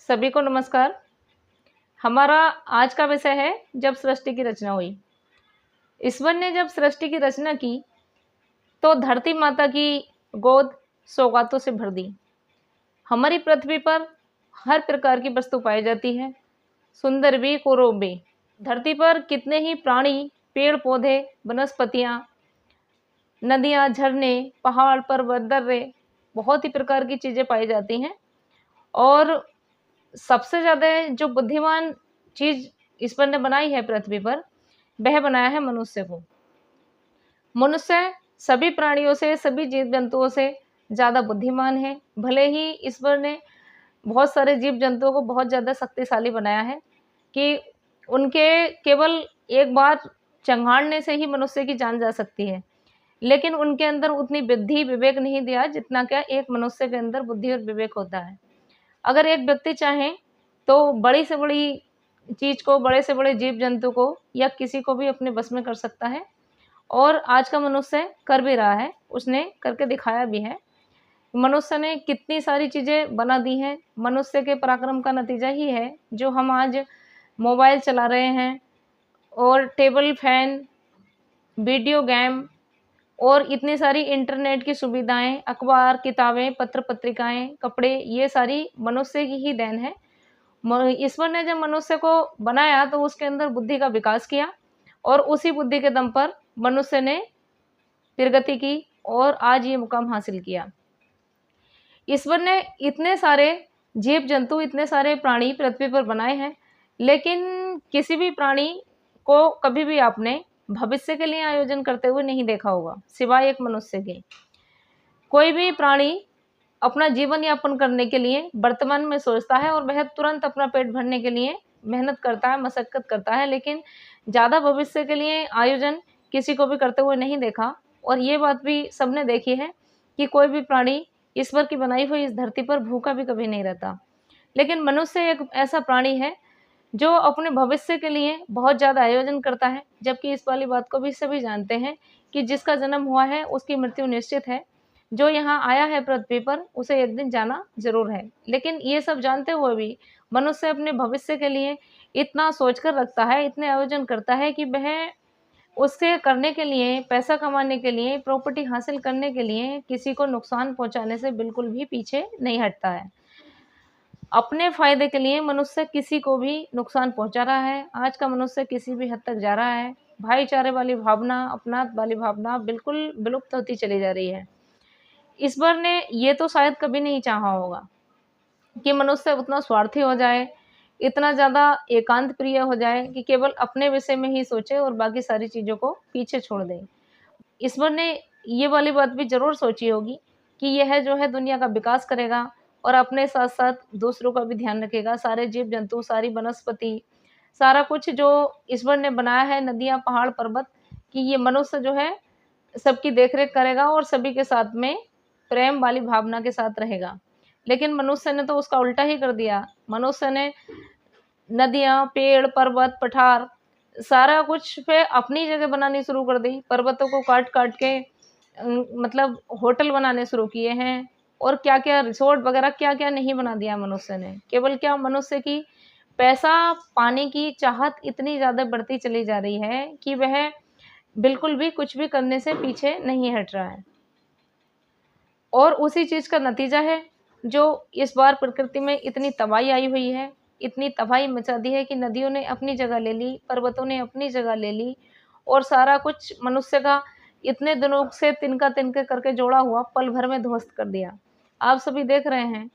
सभी को नमस्कार। हमारा आज का विषय है जब सृष्टि की रचना हुई। ईश्वर ने जब सृष्टि की रचना की तो धरती माता की गोद सौगातों से भर दी। हमारी पृथ्वी पर हर प्रकार की वस्तु पाई जाती है, सुंदर भी कुरूप भी। धरती पर कितने ही प्राणी, पेड़ पौधे, वनस्पतियाँ, नदियाँ, झरने, पहाड़, पर्वत, दर्रे, बहुत ही प्रकार की चीज़ें पाई जाती हैं। और सबसे ज़्यादा जो बुद्धिमान चीज़ ईश्वर ने बनाई है पृथ्वी पर, वह बनाया है मनुष्य को। मनुष्य सभी प्राणियों से, सभी जीव जंतुओं से ज़्यादा बुद्धिमान है। भले ही ईश्वर ने बहुत सारे जीव जंतुओं को बहुत ज़्यादा शक्तिशाली बनाया है कि उनके केवल एक बार चंघाड़ने से ही मनुष्य की जान जा सकती है, लेकिन उनके अंदर उतनी बुद्धि विवेक नहीं दिया जितना क्या एक मनुष्य के अंदर बुद्धि और विवेक होता है। अगर एक व्यक्ति चाहे तो बड़ी से बड़ी चीज़ को, बड़े से बड़े जीव जंतु को या किसी को भी अपने बस में कर सकता है, और आज का मनुष्य कर भी रहा है, उसने करके दिखाया भी है। मनुष्य ने कितनी सारी चीज़ें बना दी हैं। मनुष्य के पराक्रम का नतीजा ही है जो हम आज मोबाइल चला रहे हैं और टेबल फैन, वीडियो गेम और इतनी सारी इंटरनेट की सुविधाएं, अखबार, किताबें, पत्र पत्रिकाएं, कपड़े, ये सारी मनुष्य की ही देन है। ईश्वर ने जब मनुष्य को बनाया तो उसके अंदर बुद्धि का विकास किया और उसी बुद्धि के दम पर मनुष्य ने प्रगति की और आज ये मुकाम हासिल किया। ईश्वर ने इतने सारे जीव जंतु, इतने सारे प्राणी पृथ्वी पर बनाए हैं, लेकिन किसी भी प्राणी को कभी भी आपने भविष्य के लिए आयोजन करते हुए नहीं देखा होगा, सिवाय एक मनुष्य के। कोई भी प्राणी अपना जीवन यापन करने के लिए वर्तमान में सोचता है और वह तुरंत अपना पेट भरने के लिए मेहनत करता है, मशक्कत करता है, लेकिन ज़्यादा भविष्य के लिए आयोजन किसी को भी करते हुए नहीं देखा। और ये बात भी सबने देखी है कि कोई भी प्राणी ईश्वर की बनाई हुई इस धरती पर भूखा भी कभी नहीं रहता। लेकिन मनुष्य एक ऐसा प्राणी है जो अपने भविष्य के लिए बहुत ज़्यादा आयोजन करता है, जबकि इस वाली बात को भी सभी जानते हैं कि जिसका जन्म हुआ है उसकी मृत्यु निश्चित है। जो यहाँ आया है पृथ्वी पर उसे एक दिन जाना जरूर है। लेकिन ये सब जानते हुए भी मनुष्य अपने भविष्य के लिए इतना सोच कर रखता है, इतने आयोजन करता है कि वह उससे करने के लिए, पैसा कमाने के लिए, प्रॉपर्टी हासिल करने के लिए किसी को नुकसान पहुंचाने से बिल्कुल भी पीछे नहीं हटता है। अपने फायदे के लिए मनुष्य किसी को भी नुकसान पहुंचा रहा है। आज का मनुष्य किसी भी हद तक जा रहा है। भाईचारे वाली भावना, अपनात वाली भावना बिल्कुल विलुप्त होती चली जा रही है। ईश्वर ने ये तो शायद कभी नहीं चाहा होगा कि मनुष्य उतना स्वार्थी हो जाए, इतना ज़्यादा एकांत प्रिय हो जाए कि केवल अपने विषय में ही सोचे और बाकी सारी चीज़ों को पीछे छोड़ दे। ईश्वर ने ये वाली बात भी ज़रूर सोची होगी कि यह जो है दुनिया का विकास करेगा और अपने साथ साथ दूसरों का भी ध्यान रखेगा। सारे जीव जंतु, सारी वनस्पति, सारा कुछ जो ईश्वर ने बनाया है, नदियाँ, पहाड़, पर्वत, कि ये मनुष्य जो है सबकी देखरेख करेगा और सभी के साथ में प्रेम वाली भावना के साथ रहेगा। लेकिन मनुष्य ने तो उसका उल्टा ही कर दिया। मनुष्य ने नदियाँ, पेड़, पर्वत, पठार, सारा कुछ पे अपनी जगह बनानी शुरू कर दी। पर्वतों को काट-काट के मतलब होटल बनाने शुरू किए हैं और क्या-क्या रिसोर्ट वगैरह क्या-क्या नहीं बना दिया मनुष्य ने। केवल क्या, मनुष्य की पैसा पाने की चाहत इतनी ज़्यादा बढ़ती चली जा रही है कि वह बिल्कुल भी कुछ भी करने से पीछे नहीं हट रहा है। और उसी चीज़ का नतीजा है जो इस बार प्रकृति में इतनी तबाही आई हुई है, इतनी तबाही मचा दी है कि नदियों ने अपनी जगह ले ली, पर्वतों ने अपनी जगह ले ली और सारा कुछ मनुष्य का इतने दिनों से तिनका-तिनके करके जोड़ा हुआ पल भर में ध्वस्त कर दिया। आप सभी देख रहे हैं,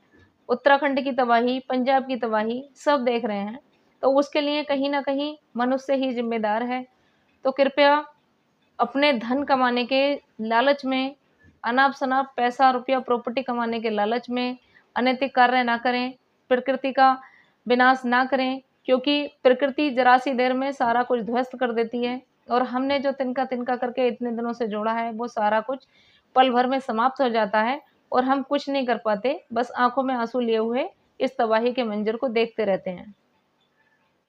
उत्तराखंड की तबाही, पंजाब की तबाही, सब देख रहे हैं। तो उसके लिए कहीं न कहीं मनुष्य ही ज़िम्मेदार है। तो कृपया अपने धन कमाने के लालच में, अनाप-शनाप पैसा, रुपया, प्रॉपर्टी कमाने के लालच में अनैतिक कार्य ना करें, प्रकृति का विनाश ना करें, क्योंकि प्रकृति ज़रा-सी देर में सारा कुछ ध्वस्त कर देती है और हमने जो तिनका-तिनका करके इतने दिनों से जोड़ा है, वो सारा कुछ पल भर में समाप्त हो जाता है और हम कुछ नहीं कर पाते, बस आँखों में आँसू लिए हुए इस तबाही के मंज़र को देखते रहते हैं।